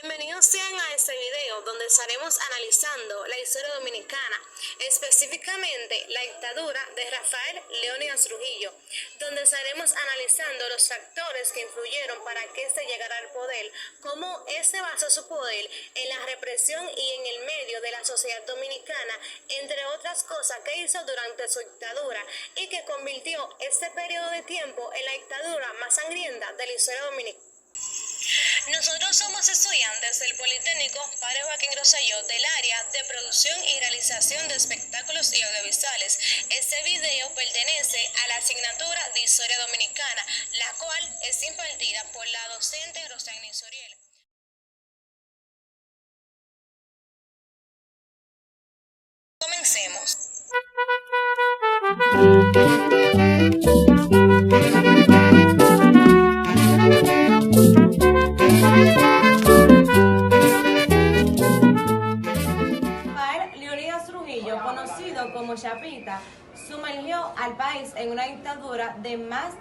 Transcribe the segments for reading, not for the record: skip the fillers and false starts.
Bienvenidos sean a este video donde estaremos analizando la historia dominicana, específicamente la dictadura de Rafael Leónidas Trujillo, donde estaremos analizando los factores que influyeron para que éste llegara al poder, cómo éste basó su poder en la represión y en el medio de la sociedad dominicana, entre otras cosas que hizo durante su dictadura y que convirtió este periodo de tiempo en la dictadura más sangrienta de la historia dominicana. Nosotros somos estudiantes del Politécnico Padre Joaquín Rosselló del área de producción y realización de espectáculos y audiovisuales. Este video pertenece a la asignatura de Historia Dominicana, la cual es impartida por la docente Rosana Soriel. Comencemos. Conocido como Chapita, sumergió al país en una dictadura de más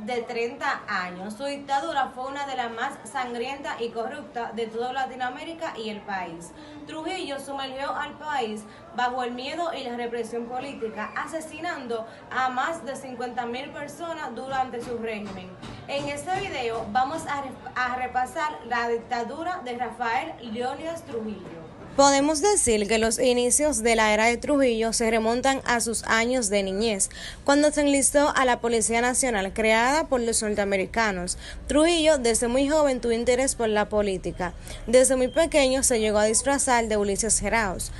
de 30 años. Su dictadura fue una de las más sangrientas y corruptas de toda Latinoamérica y el país. Trujillo sumergió al país bajo el miedo y la represión política, asesinando a más de 50,000 personas durante su régimen. En este video vamos a repasar la dictadura de Rafael Leónidas Trujillo. Podemos decir que los inicios de la era de Trujillo se remontan a sus años de niñez, cuando se enlistó a la Policía Nacional creada por los norteamericanos. Trujillo desde muy joven tuvo interés por la política. Desde muy pequeño se llegó a disfrazar de Ulises Geraos,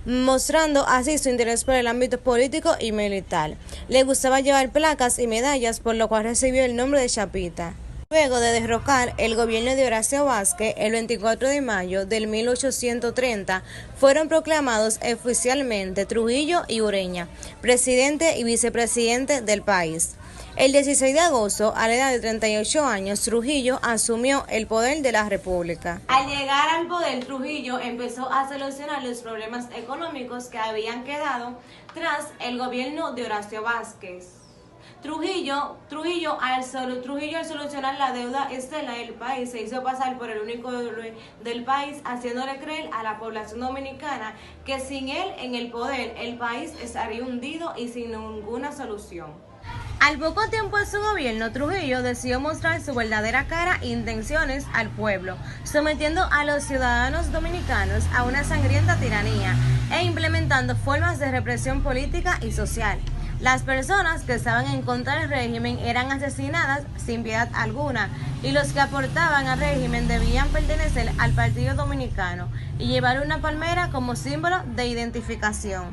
mostrando así su interés por el ámbito político y militar. Le gustaba llevar placas y medallas, por lo cual recibió el nombre de Chapita. Luego de derrocar el gobierno de Horacio Vázquez, el 24 de mayo del 1830, fueron proclamados oficialmente Trujillo y Ureña, presidente y vicepresidente del país. El 16 de agosto, a la edad de 38 años, Trujillo asumió el poder de la República. Al llegar al poder, Trujillo empezó a solucionar los problemas económicos que habían quedado tras el gobierno de Horacio Vázquez. Trujillo al solucionar la deuda externa del país, se hizo pasar por el único del país, haciéndole creer a la población dominicana que sin él en el poder, el país estaría hundido y sin ninguna solución. Al poco tiempo de su gobierno, Trujillo decidió mostrar su verdadera cara e intenciones al pueblo, sometiendo a los ciudadanos dominicanos a una sangrienta tiranía e implementando formas de represión política y social. Las personas que estaban en contra del régimen eran asesinadas sin piedad alguna, y los que aportaban al régimen debían pertenecer al Partido Dominicano y llevar una palmera como símbolo de identificación.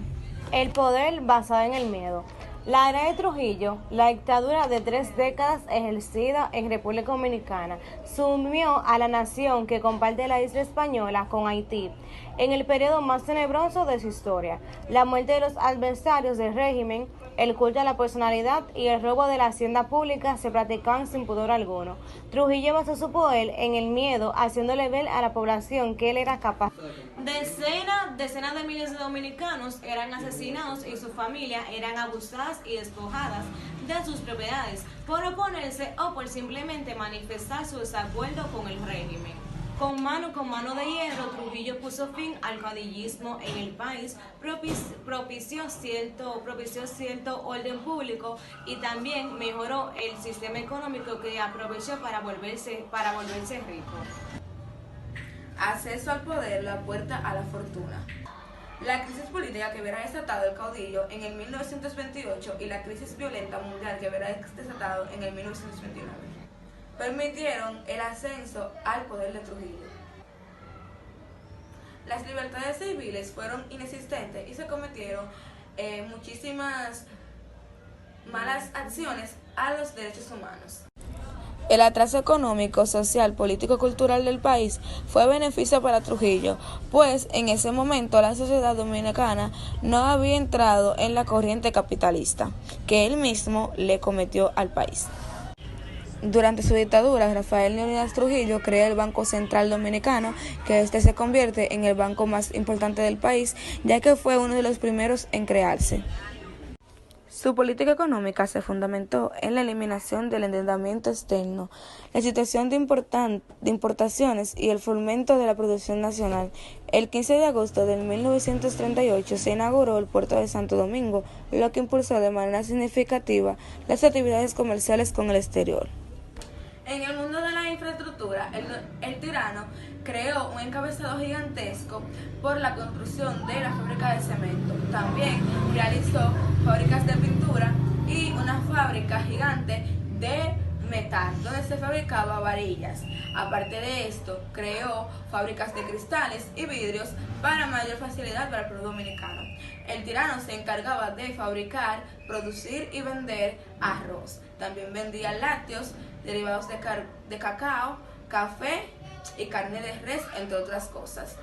El poder basado en el miedo. La era de Trujillo, la dictadura de 3 décadas ejercida en República Dominicana, sumió a la nación que comparte la isla española con Haití en el periodo más tenebroso de su historia. La muerte de los adversarios del régimen, el culto a la personalidad y el robo de la hacienda pública se practicaban sin pudor alguno. Trujillo basó su poder en el miedo, haciéndole ver a la población que él era capaz. Decenas de miles de dominicanos eran asesinados y sus familias eran abusadas y despojadas de sus propiedades por oponerse o por simplemente manifestar su desacuerdo con el régimen. Con mano de hierro, Trujillo puso fin al caudillismo en el país, propició cierto orden público y también mejoró el sistema económico, que aprovechó para volverse rico. Acceso al poder, la puerta a la fortuna. La crisis política que hubiera desatado el caudillo en el 1928 y la crisis violenta mundial que hubiera desatado en el 1929 permitieron el ascenso al poder de Trujillo. Las libertades civiles fueron inexistentes y se cometieron muchísimas malas acciones a los derechos humanos. El atraso económico, social, político, cultural del país fue beneficio para Trujillo, pues en ese momento la sociedad dominicana no había entrado en la corriente capitalista que él mismo le cometió al país. Durante su dictadura, Rafael Leónidas Trujillo crea el Banco Central Dominicano, que este se convierte en el banco más importante del país, ya que fue uno de los primeros en crearse. Su política económica se fundamentó en la eliminación del endeudamiento externo, la situación de importaciones y el fomento de la producción nacional. El 15 de agosto de 1938 se inauguró el puerto de Santo Domingo, lo que impulsó de manera significativa las actividades comerciales con el exterior. En el mundo de la infraestructura, el tirano creó un encabezado gigantesco por la construcción de la fábrica de cemento. También realizó fábricas de pintura y una fábrica gigante de metal, donde se fabricaba varillas. Aparte de esto, creó fábricas de cristales y vidrios para mayor facilidad para el pueblo dominicano. El tirano se encargaba de fabricar, producir y vender arroz. También vendía lácteos, derivados de cacao, café y carne de res, entre otras cosas,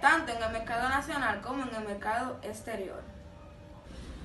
tanto en el mercado nacional como en el mercado exterior.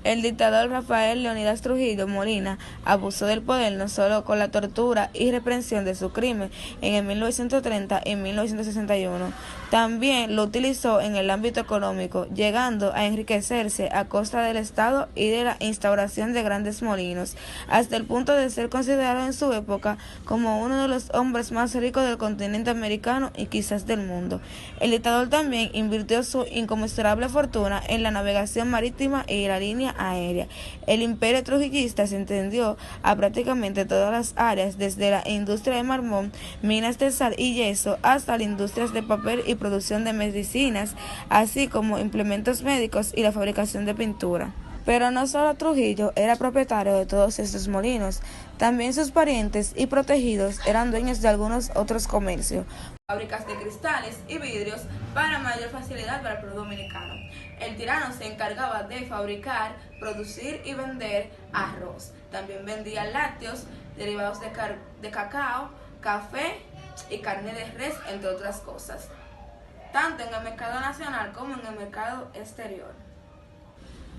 El dictador Rafael Leónidas Trujillo Molina abusó del poder no solo con la tortura y reprensión de su crimen en el 1930 y 1961, también lo utilizó en el ámbito económico, llegando a enriquecerse a costa del Estado y de la instauración de grandes molinos, hasta el punto de ser considerado en su época como uno de los hombres más ricos del continente americano y quizás del mundo. El dictador también invirtió su inconmensurable fortuna en la navegación marítima y la línea aérea. El imperio trujillista se extendió a prácticamente todas las áreas, desde la industria de mármol, minas de sal y yeso, hasta las industrias de papel y producción de medicinas, así como implementos médicos y la fabricación de pintura. Pero no solo Trujillo era propietario de todos estos molinos, también sus parientes y protegidos eran dueños de algunos otros comercios, fábricas de cristales y vidrios para mayor facilidad para el pueblo dominicano. El tirano se encargaba de fabricar, producir y vender arroz. También vendía lácteos, derivados de cacao, café y carne de res, entre otras cosas, tanto en el mercado nacional como en el mercado exterior.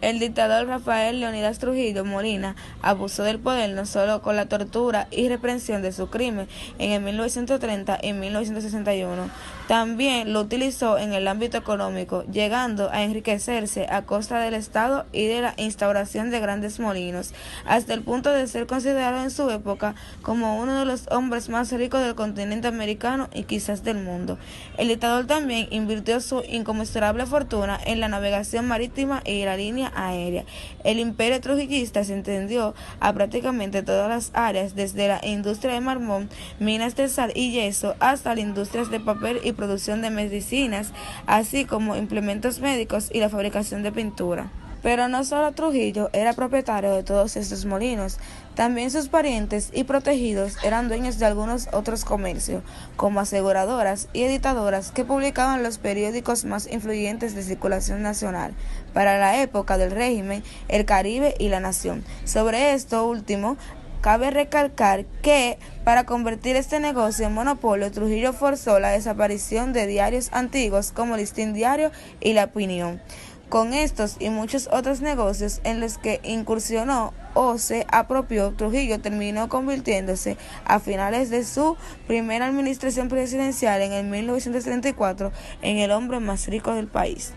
El dictador Rafael Leónidas Trujillo Molina abusó del poder no solo con la tortura y reprensión de su crimen en el 1930 y 1961, también lo utilizó en el ámbito económico, llegando a enriquecerse a costa del Estado y de la instauración de grandes molinos, hasta el punto de ser considerado en su época como uno de los hombres más ricos del continente americano y quizás del mundo. El dictador también invirtió su inconmensurable fortuna en la navegación marítima y la línea aérea. El imperio trujillista se extendió a prácticamente todas las áreas, desde la industria de mármol, minas de sal y yeso, hasta las industrias de papel y producción de medicinas, así como implementos médicos y la fabricación de pintura. Pero no solo Trujillo era propietario de todos estos molinos, también sus parientes y protegidos eran dueños de algunos otros comercios, como aseguradoras y editadoras que publicaban los periódicos más influyentes de circulación nacional para la época del régimen, El Caribe y La Nación. Sobre esto último, cabe recalcar que, para convertir este negocio en monopolio, Trujillo forzó la desaparición de diarios antiguos como Listín Diario y La Opinión. Con estos y muchos otros negocios en los que incursionó o se apropió, Trujillo terminó convirtiéndose, a finales de su primera administración presidencial en el 1934, en el hombre más rico del país.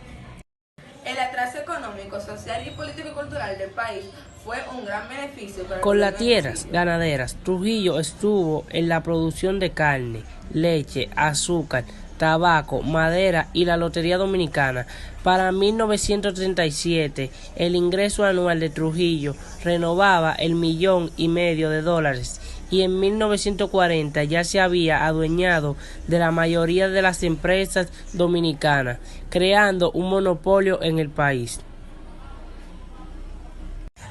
El atraso económico, social y político-cultural del país fue un gran beneficio para con las tierras ganaderas. Trujillo estuvo en la producción de carne, leche, azúcar, tabaco, madera y la Lotería Dominicana. Para 1937, el ingreso anual de Trujillo renovaba el $1,500,000 y en 1940 ya se había adueñado de la mayoría de las empresas dominicanas, creando un monopolio en el país.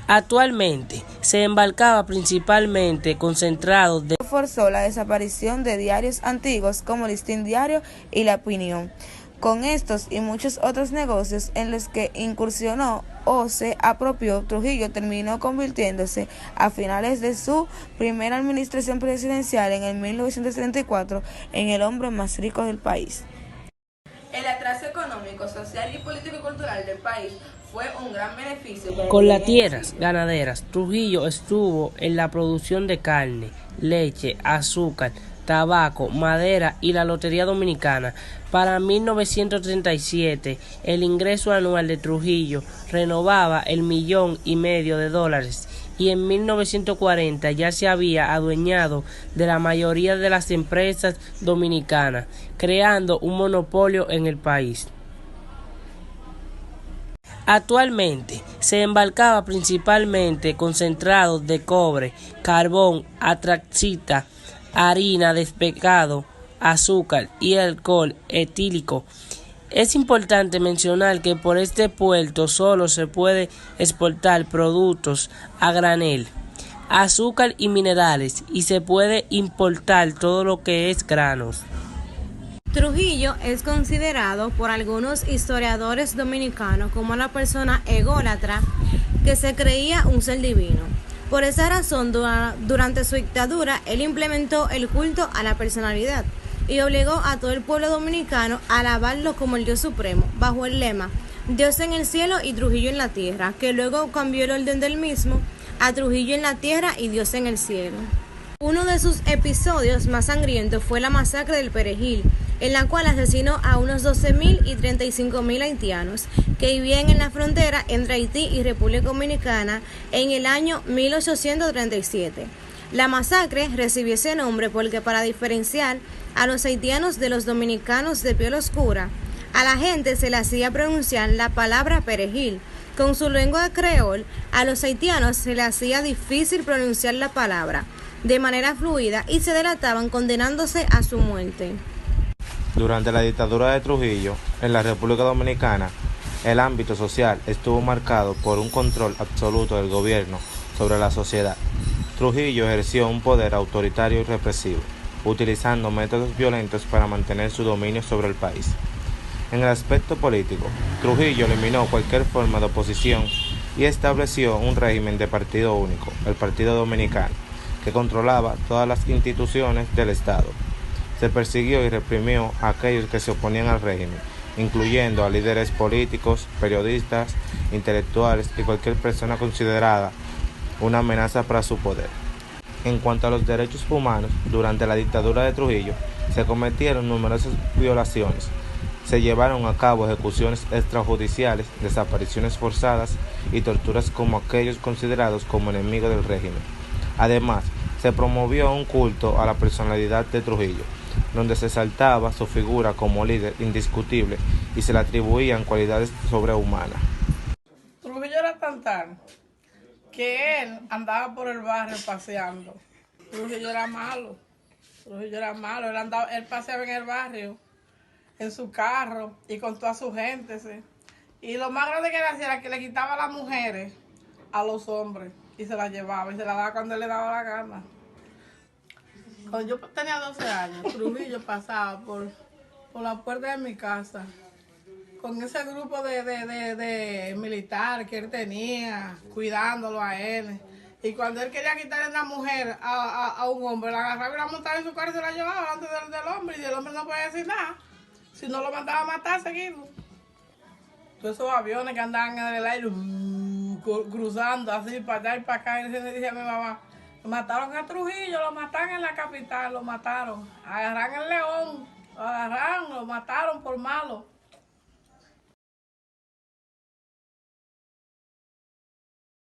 Actualmente se embarcaba principalmente concentrado de forzó la desaparición de diarios antiguos como Listín Diario y La Opinión. Con estos y muchos otros negocios en los que incursionó o se apropió, Trujillo terminó convirtiéndose, a finales de su primera administración presidencial en el 1934, en el hombre más rico del país. El atraso económico, social y político-cultural del país fue un gran beneficio con las tierras ganaderas. Trujillo estuvo en la producción de carne, leche, azúcar, tabaco, madera y la Lotería Dominicana. Para 1937, el ingreso anual de Trujillo renovaba el $1,500,000 y en 1940 ya se había adueñado de la mayoría de las empresas dominicanas, creando un monopolio en el país. Actualmente se embarcaba principalmente concentrados de cobre, carbón, atracita, harina de pescado, azúcar y alcohol etílico. Es importante mencionar que por este puerto solo se puede exportar productos a granel, azúcar y minerales, y se puede importar todo lo que es granos. Trujillo es considerado por algunos historiadores dominicanos como una persona ególatra que se creía un ser divino. Por esa razón, durante su dictadura, él implementó el culto a la personalidad y obligó a todo el pueblo dominicano a alabarlo como el Dios supremo, bajo el lema Dios en el cielo y Trujillo en la tierra, que luego cambió el orden del mismo a Trujillo en la tierra y Dios en el cielo. Uno de sus episodios más sangrientos fue la masacre del Perejil, en la cual asesinó a unos 12,000 y 35,000 haitianos que vivían en la frontera entre Haití y República Dominicana en el año 1837. La masacre recibió ese nombre porque, para diferenciar a los haitianos de los dominicanos de piel oscura, a la gente se le hacía pronunciar la palabra perejil. Con su lengua creol, a los haitianos se le hacía difícil pronunciar la palabra de manera fluida y se delataban condenándose a su muerte. Durante la dictadura de Trujillo, en la República Dominicana, el ámbito social estuvo marcado por un control absoluto del gobierno sobre la sociedad. Trujillo ejerció un poder autoritario y represivo, utilizando métodos violentos para mantener su dominio sobre el país. En el aspecto político, Trujillo eliminó cualquier forma de oposición y estableció un régimen de partido único, el Partido Dominicano, que controlaba todas las instituciones del Estado. Se persiguió y reprimió a aquellos que se oponían al régimen, incluyendo a líderes políticos, periodistas, intelectuales y cualquier persona considerada una amenaza para su poder. En cuanto a los derechos humanos, durante la dictadura de Trujillo se cometieron numerosas violaciones. Se llevaron a cabo ejecuciones extrajudiciales, desapariciones forzadas y torturas como aquellos considerados como enemigos del régimen. Además, se promovió un culto a la personalidad de Trujillo, donde se exaltaba su figura como líder indiscutible y se le atribuían cualidades sobrehumanas. Trujillo era tan que él andaba por el barrio paseando. Trujillo era malo, él paseaba en el barrio, en su carro y con toda su gente. ¿sí? Y lo más grande que él hacía era que le quitaba a las mujeres a los hombres y se las llevaba y se las daba cuando él le daba la gana. Cuando yo tenía 12 años, Trujillo pasaba por la puerta de mi casa con ese grupo de militares que él tenía, cuidándolo a él. Y cuando él quería quitarle una mujer a un hombre, la agarraba y la montaba en su carro y se la llevaba delante del hombre. Y el hombre no podía decir nada, si no lo mandaba a matar seguido. Todos esos aviones que andaban en el aire, cruzando así para allá y para acá. Y le dije a mi mamá, mataron a Trujillo, lo mataron en la capital, lo mataron. Agarran el León, lo mataron por malo.